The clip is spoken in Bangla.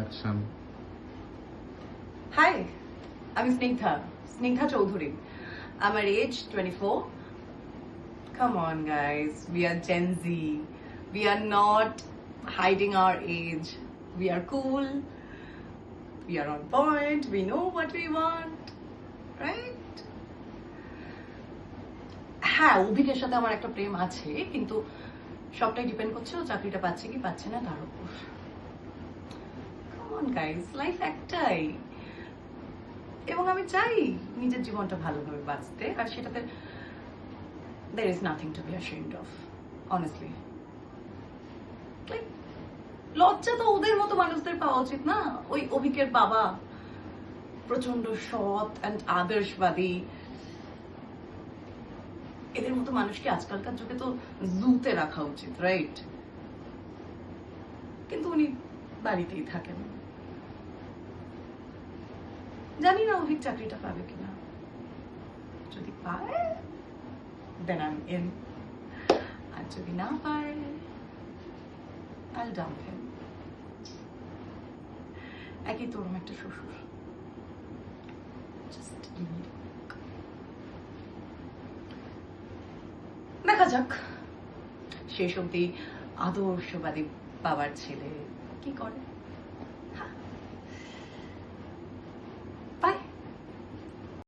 অ্যাকশন। হাই, আমি স্নিগ্ধা চৌধুরী। আমার age 24. Come on guys, we are Gen Z. We are not hiding our age. We are cool. We are on point. We know what we want. Right? হ্যাঁ, অভিকের সাথে আমার একটা প্রেম আছে, কিন্তু সবটাই ডিপেন্ড করছে ও চাকরিটা পাচ্ছে কি পাচ্ছে না তার উপর। Come on guys, লাইফ একটাই, এবং আমি চাই নিজের জীবনটা ভালোভাবে বাঁচতে, আর সেটাতে there is nothing to be ashamed of, honestly. Like, লজ্জা তো ওদের মতো মানুষদের পাওয়া উচিত না। ওই অভিকের বাবা প্রচন্ড সৎ অ্যান্ড আদর্শবাদী, এদের মতো মানুষকে আজকালকার যুগে তো জুতে রাখা উচিত, রাইট? কিন্তু উনি বাড়িতেই থাকেন। জানি না অভিক চাকরিটা পাবে কিনা, যদি পায় then I'm in, আর যদি না পায় I'll dump him. একই তোরম একটা শ্বশুর, just দেখা যাক শেষ অবধি আদর্শবাদী বাবার ছেলে কি করে।